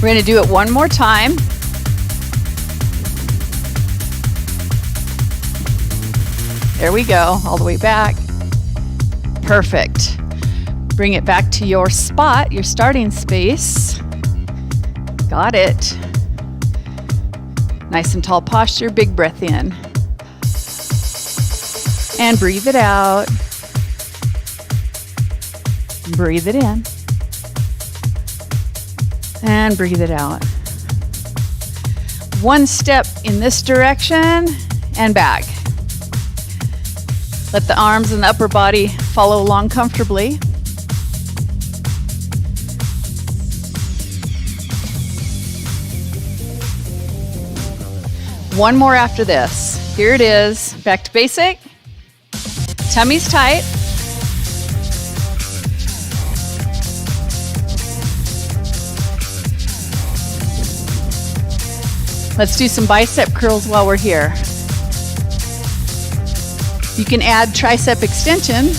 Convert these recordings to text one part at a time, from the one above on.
We're going to do it one more time. There we go, all the way back. Perfect. Bring it back to your spot, your starting space. Got it. Nice and tall posture, big breath in. And breathe it out. Breathe it in. And breathe it out. One step in this direction and back. Let the arms and the upper body follow along comfortably. One more after this. Here it is. Back to basic. Tummy's tight. Let's do some bicep curls while we're here. You can add tricep extension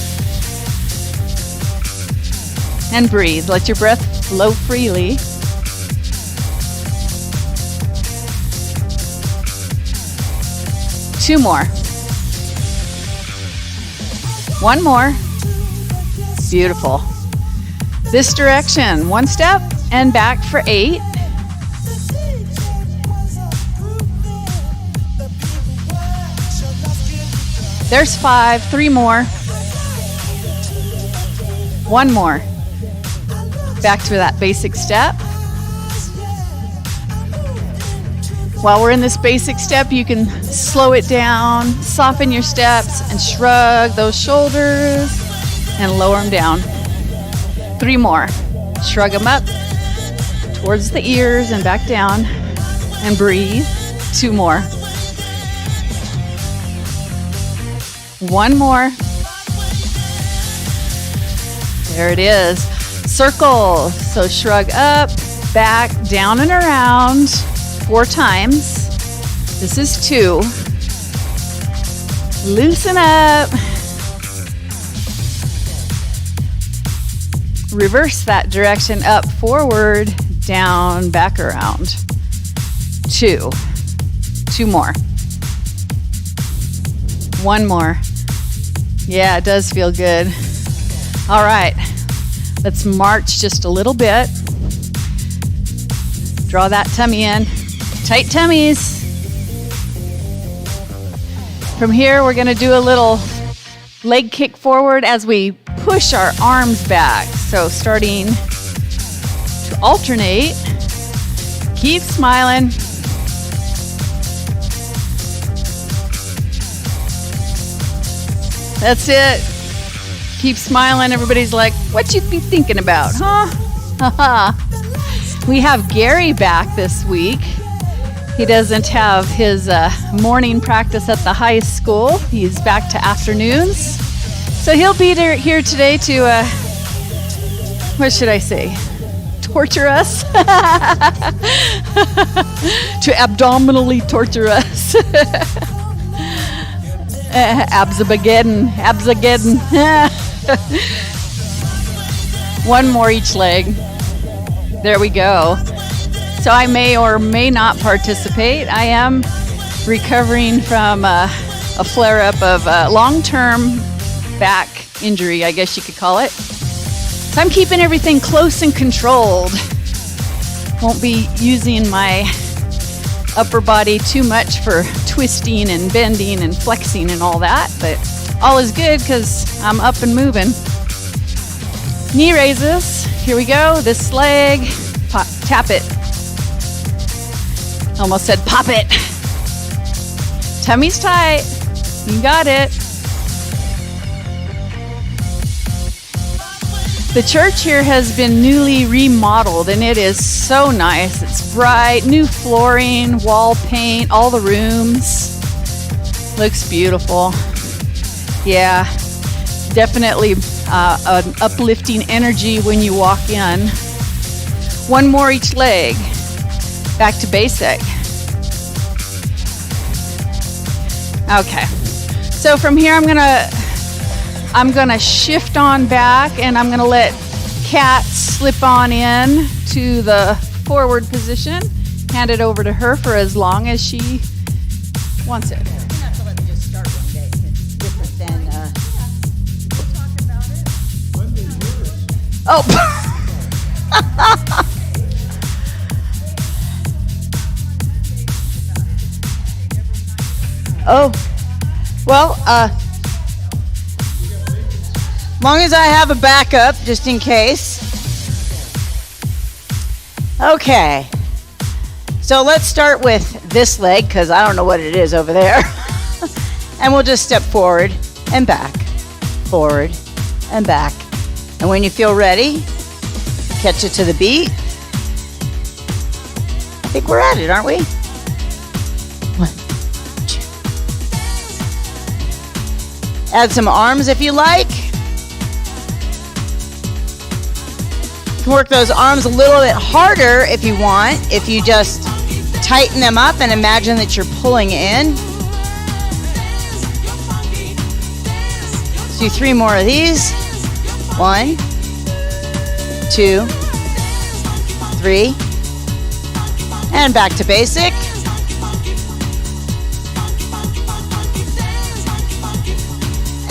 and breathe. Let your breath flow freely. Two more. One more. Beautiful. This direction, one step and back for 8. There's 5, 3 more. One more. Back to that basic step. While we're in this basic step, you can slow it down, soften your steps, and shrug those shoulders and lower them down. 3 more. Shrug them up towards the ears and back down, and breathe. 2 more. One more. There it is. Circle. So shrug up, back, down, and around 4 times. This is 2. Loosen up. Reverse that direction, up, forward, down, back around. 2. 2 more. One more. Yeah, it does feel good. All right, let's march just a little bit. Draw that tummy in. Tight tummies. From here, we're gonna do a little leg kick forward as we push our arms back. So starting to alternate. Keep smiling. That's it. Keep smiling. Everybody's like, what you be thinking about, huh? We have Gary back this week. He doesn't have his morning practice at the high school. He's back to afternoons. So he'll be here today to, what should I say? Torture us? To abdominally torture us. Absabageddon. One more each leg. There we go. So I may or may not participate. I am recovering from a flare-up of long-term back injury, I guess you could call it. So I'm keeping everything close and controlled. Won't be using my upper body too much for twisting and bending and flexing and all that, but all is good because I'm up and moving. Knee raises. Here we go. This leg. Tap it. Almost said pop it. Tummy's tight. You got it. The church here has been newly remodeled and it is so nice. It's bright, new flooring, wall paint, all the rooms. Looks beautiful. Yeah, definitely an uplifting energy when you walk in. One more each leg. Back to basic. Okay. So from here I'm gonna shift on back and I'm gonna let cat slip on in to the forward position. Hand it over to her for as long as she wants it. You're gonna have to let me just start one day. It's different than. Oh. Oh. Well, long as I have a backup, just in case. Okay. So let's start with this leg, because I don't know what it is over there. And we'll just step forward and back, forward and back. And when you feel ready, catch it to the beat. I think we're at it, aren't we? 1, 2. Add some arms if you like. You can work those arms a little bit harder if you want, if you just tighten them up and imagine that you're pulling in. Let's do 3 more of these. 1, 2, 3, and back to basic.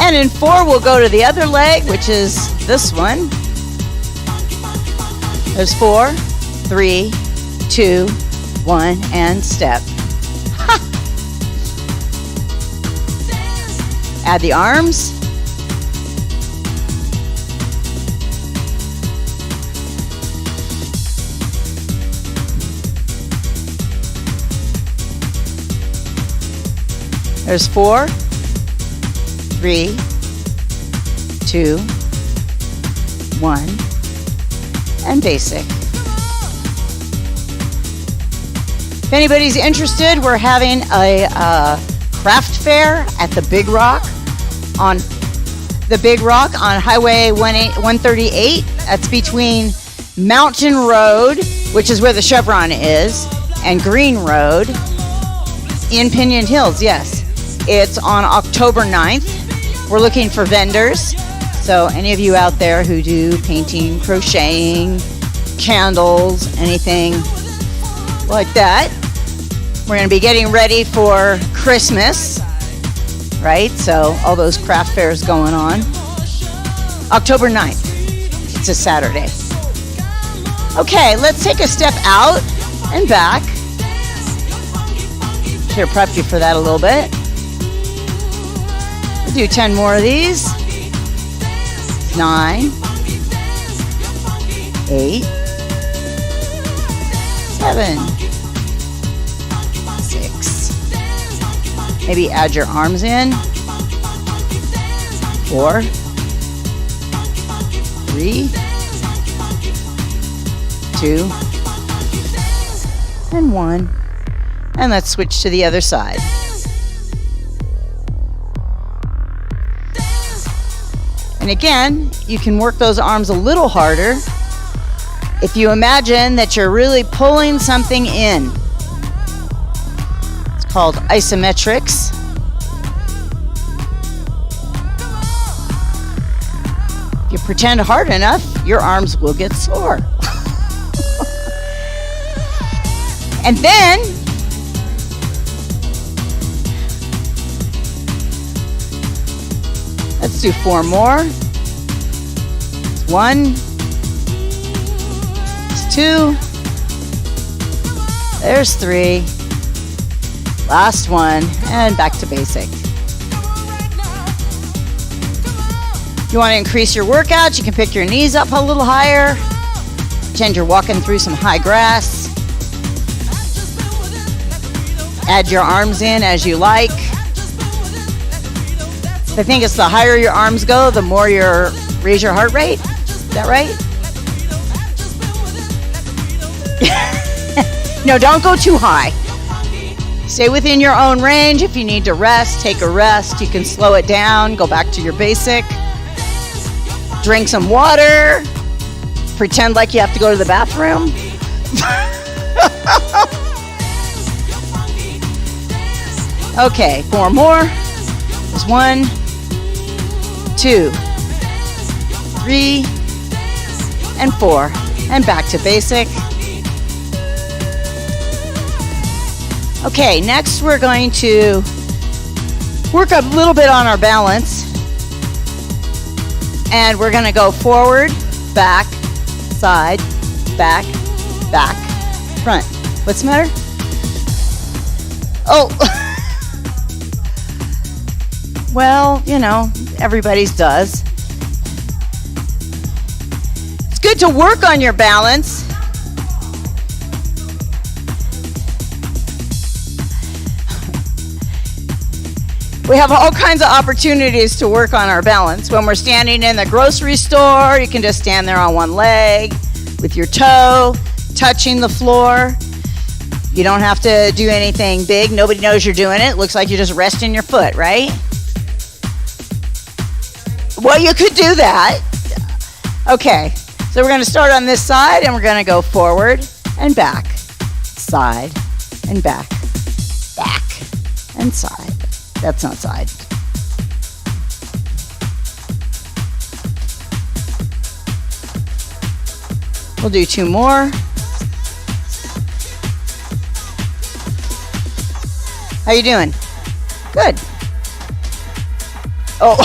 And in 4, we'll go to the other leg, which is this one. There's 4, 3, 2, 1, and step. Ha! Add the arms. There's 4, 3, 2, 1, and basic. If anybody's interested, we're having a craft fair at the Big Rock on Highway 138. That's between Mountain Road, which is where the Chevron is, and Green Road in Pinyon Hills. Yes, it's on October 9th. We're looking for vendors. So any of you out there who do painting, crocheting, candles, anything like that, we're going to be getting ready for Christmas, right? So all those craft fairs going on. October 9th. It's a Saturday. Okay, let's take a step out and back. Should have prepped you for that a little bit. We'll do 10 more of these. 9, 8, 7, 6. Maybe add your arms in. 4, 3, 2, and 1. And let's switch to the other side. And again, you can work those arms a little harder if you imagine that you're really pulling something in. It's called isometrics. If you pretend hard enough, your arms will get sore. And then let's do 4 more. It's 1. It's 2. There's 3. Last one, and back to basic. You want to increase your workouts, you can pick your knees up a little higher. Pretend you're walking through some high grass. Add your arms in as you like. I think it's the higher your arms go, the more you raise your heart rate. Is that right? No, don't go too high. Stay within your own range. If you need to rest, take a rest. You can slow it down, go back to your basic. Drink some water. Pretend like you have to go to the bathroom. Okay, 4 more. There's 1, 2, 3, and 4. And back to basic. Okay, next we're going to work a little bit on our balance. And we're going to go forward, back, side, back, back, front. What's the matter? Oh. Well, you know, everybody's does. It's good to work on your balance. We have all kinds of opportunities to work on our balance. When we're standing in the grocery store, you can just stand there on one leg with your toe touching the floor. You don't have to do anything big. Nobody knows you're doing it. It looks like you're just resting your foot, right? Well, you could do that. Okay, so we're going to start on this side, and we're going to go forward and back, side and back, back and side. That's not side. We'll do 2 more. How you doing? Good. Oh.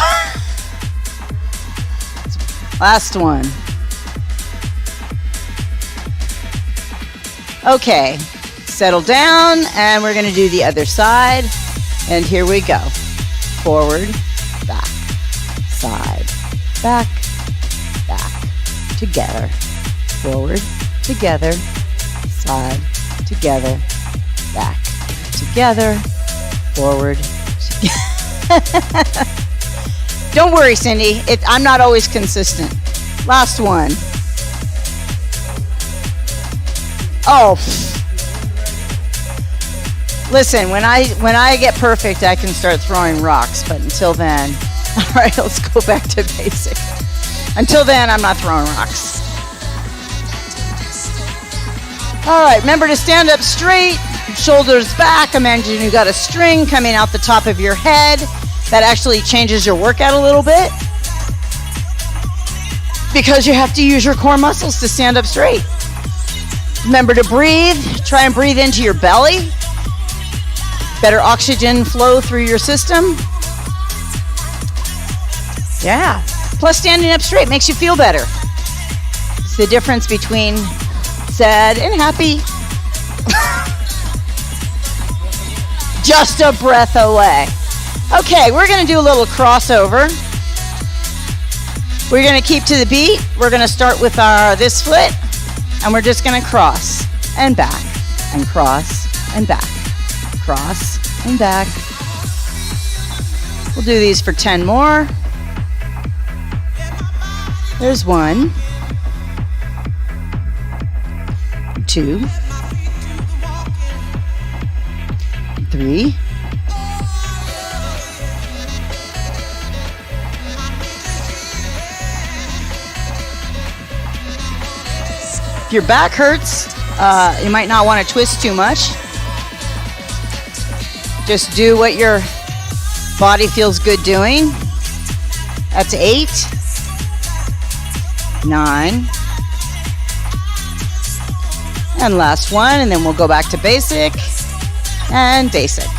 Last one. Okay. Settle down, and we're going to do the other side. And here we go. Forward, back, side, back, back, together. Forward, together, side, together, back, together, forward, together. Don't worry, Cindy. I'm not always consistent. Last one. Oh. Listen, when I get perfect, I can start throwing rocks. But until then, all right, let's go back to basic. Until then, I'm not throwing rocks. All right, remember to stand up straight, shoulders back. Imagine you got a string coming out the top of your head. That actually changes your workout a little bit because you have to use your core muscles to stand up straight. Remember to breathe. Try and breathe into your belly. Better oxygen flow through your system. Yeah. Plus, standing up straight makes you feel better. It's the difference between sad and happy. Just a breath away. Okay, we're going to do a little crossover. We're going to keep to the beat. We're going to start with this foot, and we're just going to cross and back and cross and back. Cross and back. We'll do these for 10 more. There's 1, 2, 3, 4. If your back hurts, you might not want to twist too much. Just do what your body feels good doing. That's 8, 9, and last one, and then we'll go back to basic and basic.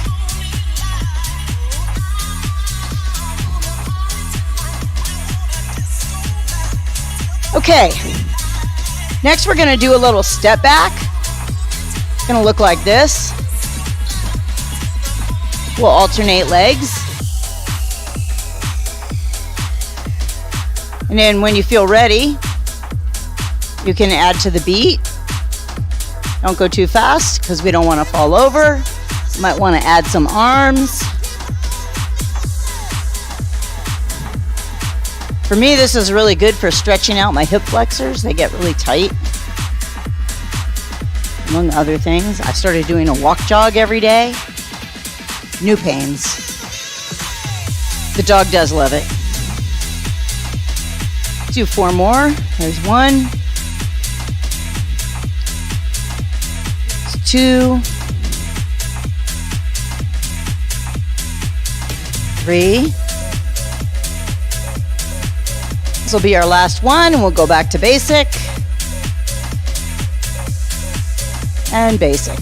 Okay, next we're going to do a little step back. It's going to look like this. We'll alternate legs. And then when you feel ready, you can add to the beat. Don't go too fast because we don't want to fall over. You might want to add some arms. For me, this is really good for stretching out my hip flexors. They get really tight. Among other things, I started doing a walk jog every day. New pains. The dog does love it. Do 4 more. There's 1. 2. 3. This will be our last one, and we'll go back to basic. And basic.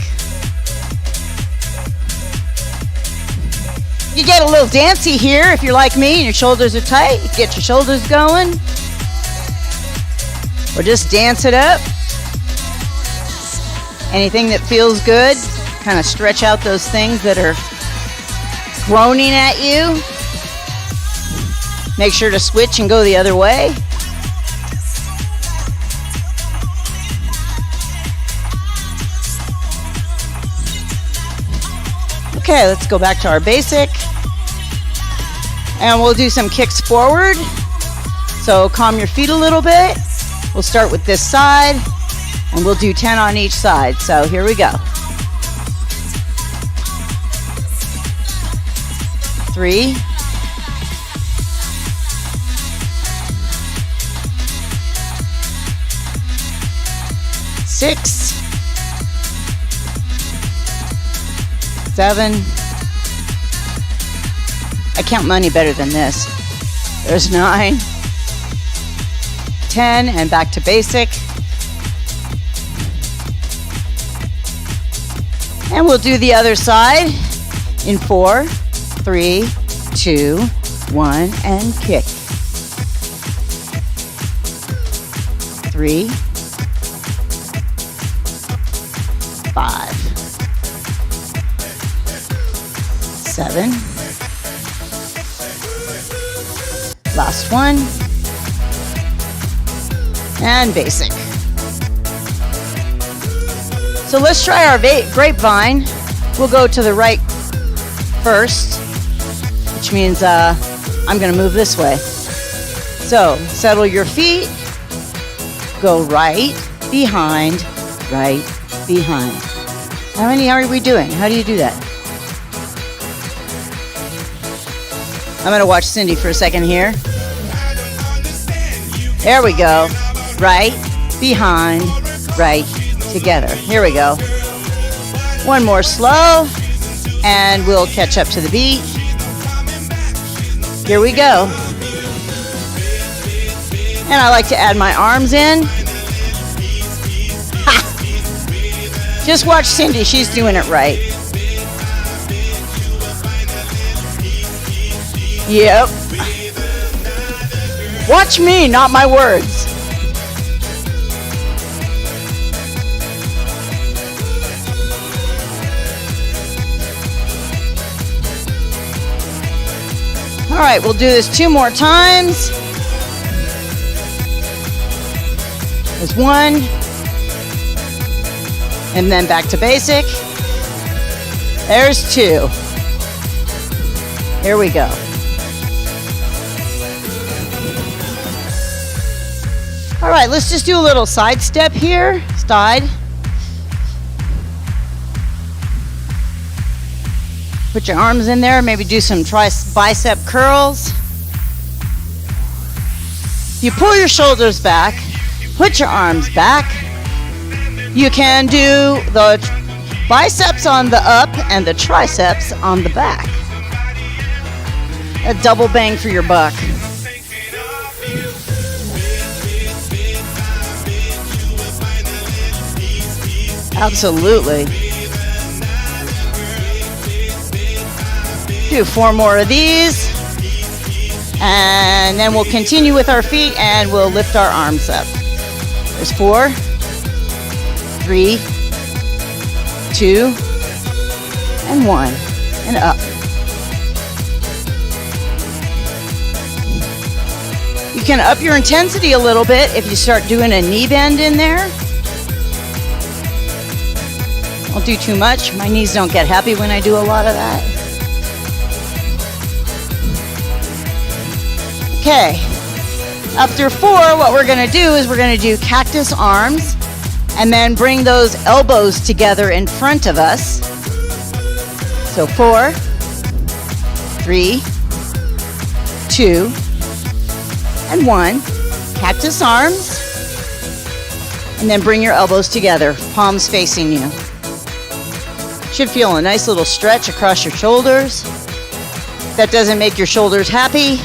You get a little dancey here if you're like me and your shoulders are tight. You get your shoulders going. Or just dance it up. Anything that feels good. Kind of stretch out those things that are groaning at you. Make sure to switch and go the other way. Okay, let's go back to our basic. And we'll do some kicks forward. So calm your feet a little bit. We'll start with this side, and we'll do 10 on each side. So here we go. 3. 6. 7. I count money better than this. There's 9. 10, and back to basic. And we'll do the other side in 4, 3, 2, 1, and kick. 3, 5, 7. Last one. And basic. So let's try our grapevine. We'll go to the right first, which means I'm going to move this way. So settle your feet. Go right, behind, right, behind. How many are we doing? How do you do that? I'm going to watch Cindy for a second here. There we go. Right, behind, right, together. Here we go. One more slow, and we'll catch up to the beat. Here we go. And I like to add my arms in. Ha! Just watch Cindy, she's doing it right. Yep. Watch me, not my words. All right, we'll do this 2 more times. There's 1. And then back to basic. There's 2. Here we go. All right, let's just do a little side step here. Side. Put your arms in there, maybe do some bicep curls. You pull your shoulders back, put your arms back. You can do the biceps on the up and the triceps on the back. A double bang for your buck. Absolutely. Do 4 more of these, and then we'll continue with our feet and we'll lift our arms up. There's 4, 3, 2, and 1, and up. You can up your intensity a little bit if you start doing a knee bend in there. Don't do too much. My knees don't get happy when I do a lot of that. Okay, after 4, what we're going to do is we're going to do cactus arms and then bring those elbows together in front of us. So 4, 3, 2, and 1. Cactus arms, and then bring your elbows together, palms facing you. Should feel a nice little stretch across your shoulders. If that doesn't make your shoulders happy,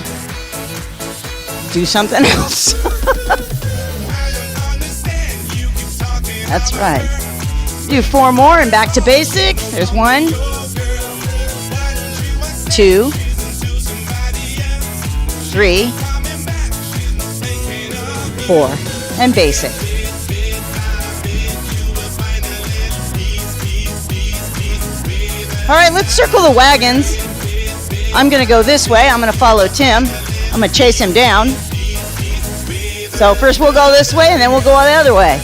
do something else. That's right. Do 4 more and back to basic. There's 1, 2, 3, 4, and basic. All right, let's circle the wagons. I'm gonna go this way. I'm gonna follow Tim. I'm gonna chase him down. So first we'll go this way and then we'll go the other way.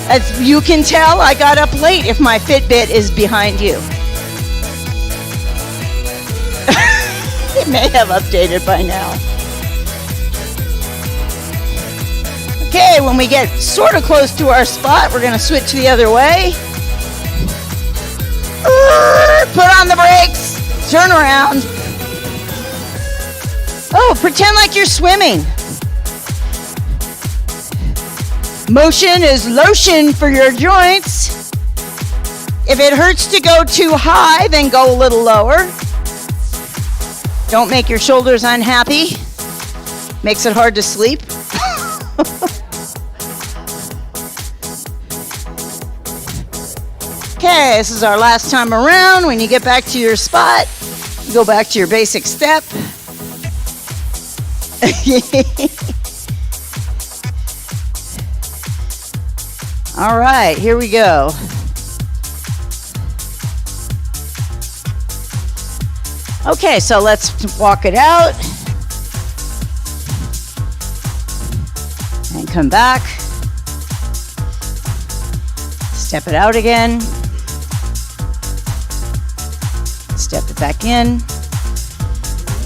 As you can tell, I got up late if my Fitbit is behind you. It may have updated by now. Okay, when we get sort of close to our spot, we're going to switch the other way. Put on the brakes. Turn around. Oh, pretend like you're swimming. Motion is lotion for your joints. If it hurts to go too high, then go a little lower. Don't make your shoulders unhappy. Makes it hard to sleep. Okay, this is our last time around. When you get back to your spot, go back to your basic step. All right, here we go. Okay, so let's walk it out. And come back. Step it out again. Step it back in.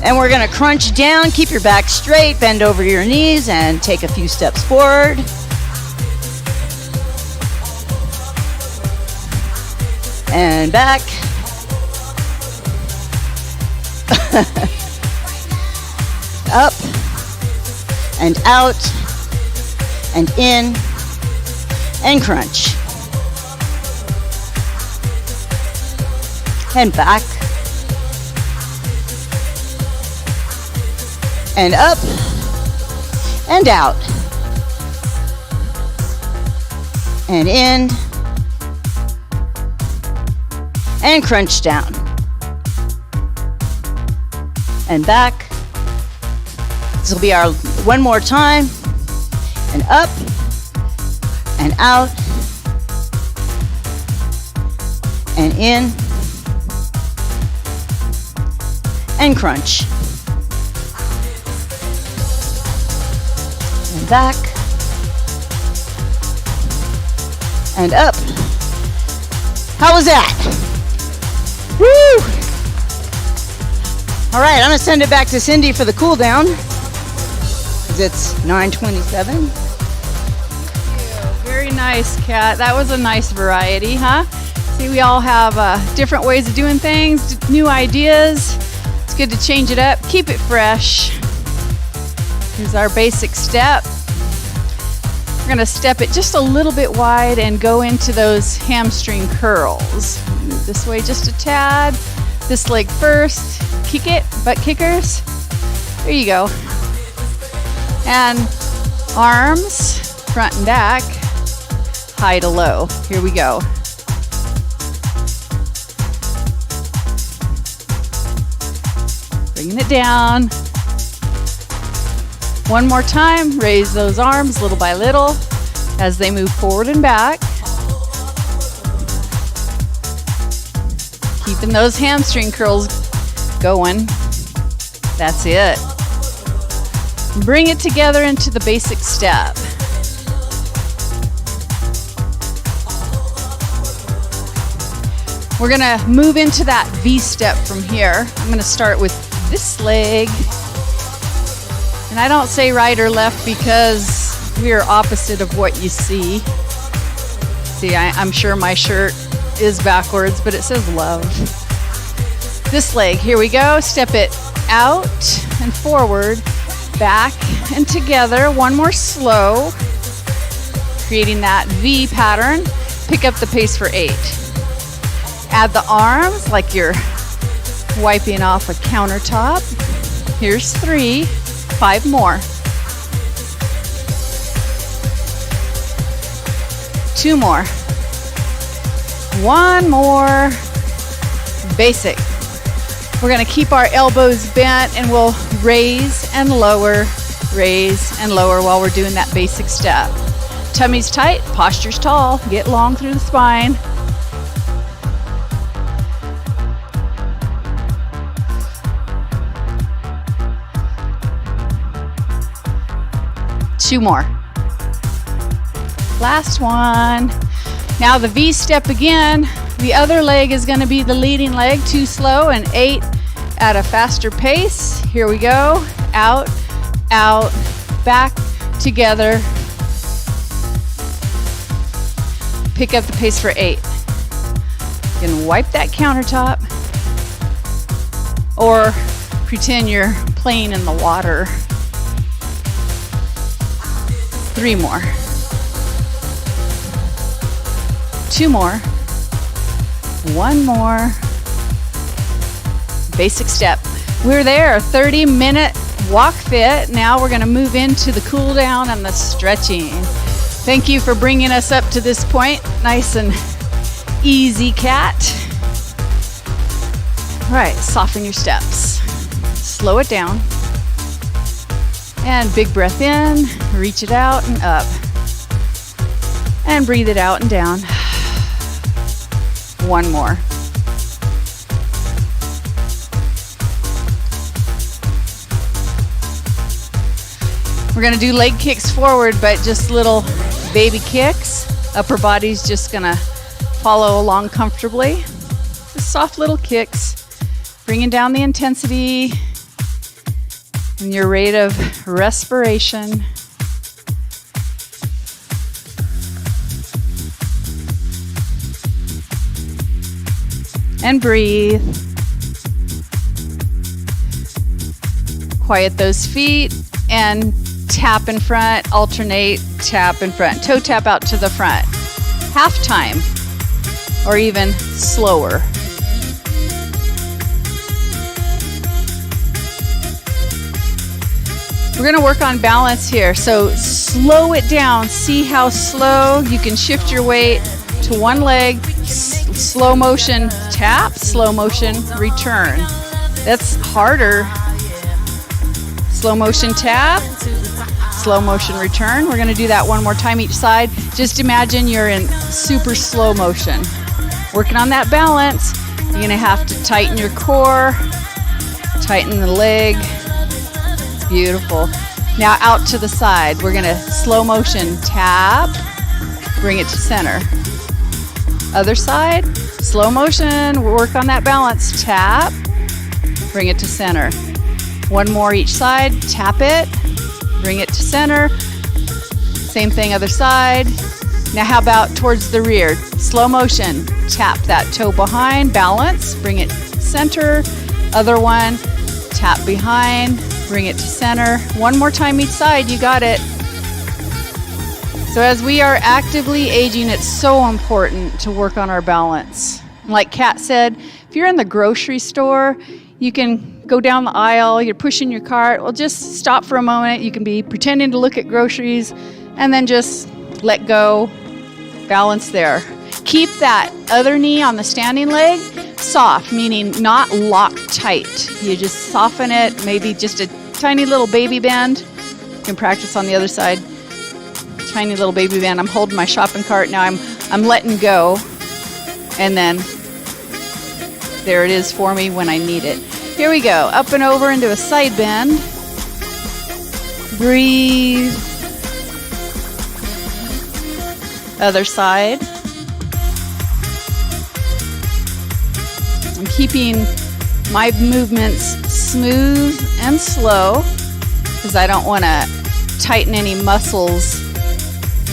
And we're gonna crunch down, keep your back straight, bend over your knees, and take a few steps forward. And back. Up. And out. And in. And crunch. And back. And up. And out. And in. And crunch down. And back. This will be our one more time. And up. And out. And in. And crunch. And back. And up. How was that? Woo! All right, I'm gonna send it back to Cindy for the cool down. It's 9:27. Very nice, Kat. That was a nice variety, huh? See, we all have different ways of doing things, new ideas. It's good to change it up, keep it fresh. Here's our basic step. We're gonna step it just a little bit wide and go into those hamstring curls. Move this way just a tad. This leg first. Kick it, butt kickers. There you go. And arms, front and back, high to low. Here we go. Bringing it down. One more time, raise those arms little by little as they move forward and back. Keeping those hamstring curls going. That's it. Bring it together into the basic step. We're gonna move into that V step from here. I'm gonna start with this leg. And I don't say right or left because we are opposite of what you see. See, I'm sure my shirt is backwards, but it says love. This leg, here we go. Step it out and forward, back and together. One more slow, creating that V pattern. Pick up the pace for 8. Add the arms like you're wiping off a countertop. Here's 3, 5 more. 2 more. One more basic. We're going to keep our elbows bent and we'll raise and lower while we're doing that basic step. Tummy's tight, posture's tall, get long through the spine. Two more. Last one. Now the V step again. The other leg is going to be the leading leg, 2 slow and 8 at a faster pace. Here we go. Out, out, back, together. Pick up the pace for 8. You can wipe that countertop or pretend you're playing in the water. 3 more. 2 more. 1 more. Basic step. We're there, 30-minute WalkFit. Now we're going to move into the cool down and the stretching. Thank you for bringing us up to this point. Nice and easy, cat. All right, soften your steps. Slow it down. And big breath in, reach it out and up. And breathe it out and down. 1 more. We're going to do leg kicks forward, but just little baby kicks. Upper body's just going to follow along comfortably. Just soft little kicks, bringing down the intensity and your rate of respiration. And breathe. Quiet those feet and tap in front, alternate, tap in front. Toe tap out to the front. Half time or even slower. We're going to work on balance here. So slow it down. See how slow you can shift your weight to one leg. Slow motion tap, slow motion return. That's harder. Slow motion tap, slow motion return. We're going to do that one more time each side. Just imagine you're in super slow motion. Working on that balance. You're going to have to tighten your core, tighten the leg. Beautiful. Now out to the side. We're going to slow motion tap, bring it to center. Other side, slow motion, work on that balance. Tap, bring it to center. One more each side, tap it, bring it to center. Same thing, other side. Now how about towards the rear? Slow motion, tap that toe behind, balance, bring it center. Other one, tap behind, bring it to center. One more time each side, you got it. So as we are actively aging, it's so important to work on our balance. Like Kat said, if you're in the grocery store, you can go down the aisle, you're pushing your cart. Well, just stop for a moment. You can be pretending to look at groceries and then just let go, balance there. Keep that other knee on the standing leg soft, meaning not locked tight. You just soften it, maybe just a tiny little baby bend. You can practice on the other side. Tiny little baby bend. I'm holding my shopping cart now. I'm letting go, and then there it is for me when I need it. Here we go. Up and over into a side bend. Breathe. Other side. I'm keeping my movements smooth and slow because I don't want to tighten any muscles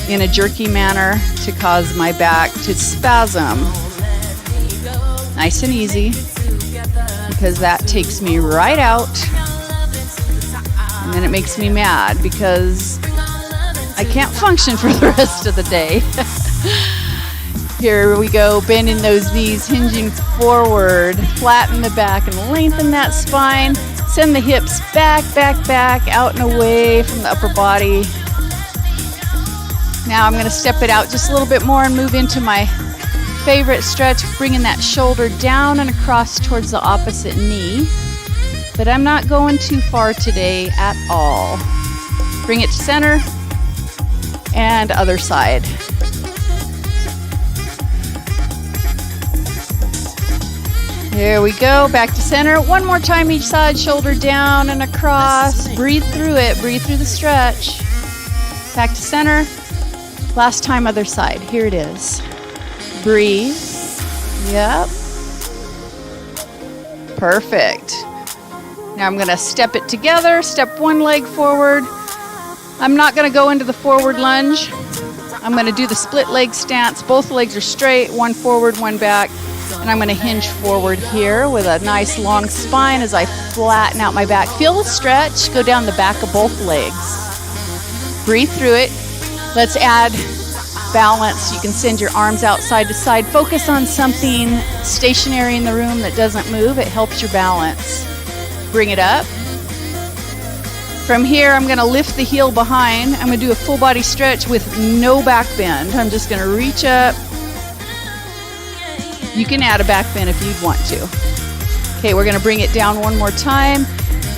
in a jerky manner to cause my back to spasm. Nice and easy, because that takes me right out, and then it makes me mad because I can't function for the rest of the day. Here we go, bending those knees, hinging forward, flatten the back and lengthen that spine. Send the hips back, back, back, out and away from the upper body. Now I'm going to step it out just a little bit more and move into my favorite stretch, bringing that shoulder down and across towards the opposite knee. But I'm not going too far today at all. Bring it to center and other side. There we go, back to center. One more time each side, shoulder down and across. Breathe through it, breathe through the stretch. Back to center. Last time, other side. Here it is. Breathe. Yep. Perfect. Now I'm gonna step it together, step one leg forward. I'm not gonna go into the forward lunge. I'm gonna do the split leg stance. Both legs are straight, one forward, one back. And I'm gonna hinge forward here with a nice long spine as I flatten out my back. Feel the stretch, go down the back of both legs. Breathe through it. Let's add balance. You can send your arms out side to side. Focus on something stationary in the room that doesn't move. It helps your balance. Bring it up. From here, I'm gonna lift the heel behind. I'm gonna do a full body stretch with no back bend. I'm just gonna reach up. You can add a back bend if you'd want to. Okay, we're gonna bring it down one more time.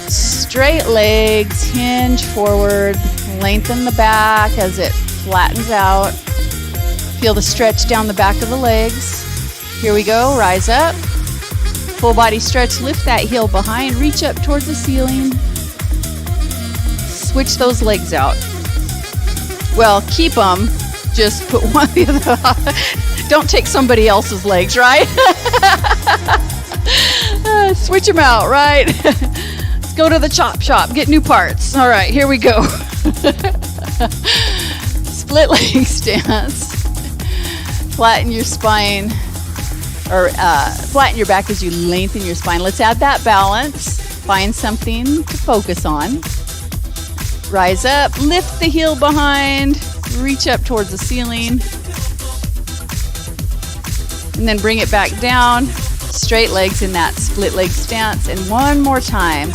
Straight legs, hinge forward, lengthen the back as it flattens out. Feel the stretch down the back of the legs. Here we go, rise up. Full body stretch, lift that heel behind, reach up towards the ceiling. Switch those legs out. Well, keep them, just put one the other. Don't take somebody else's legs, right? Switch them out, right? Let's go to the chop shop, get new parts. All right, here we go. Split leg stance. Flatten your spine, or flatten your back as you lengthen your spine. Let's add that balance. Find something to focus on. Rise up, lift the heel behind, reach up towards the ceiling. And then bring it back down. Straight legs in that split leg stance. And one more time.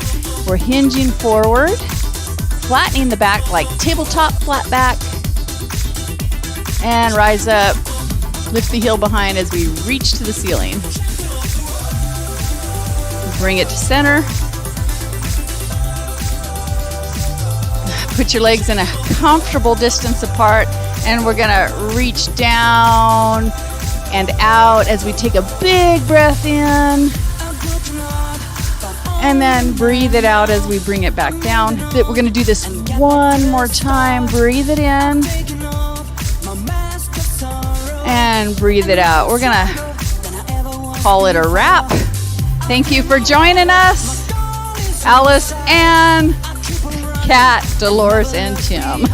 We're hinging forward, flattening the back like tabletop flat back. And rise up. Lift the heel behind as we reach to the ceiling. Bring it to center. Put your legs in a comfortable distance apart, and we're gonna reach down and out as we take a big breath in, and then breathe it out as we bring it back down. We're gonna do this one more time. Breathe it in and breathe it out. We're gonna call it a wrap. Thank you for joining us, Alice and Kat, Dolores, and Tim.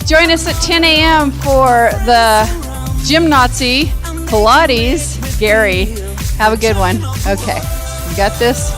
Join us at 10 a.m. for the Gym Nazi Pilates. Gary, have a good one. Okay, you got this?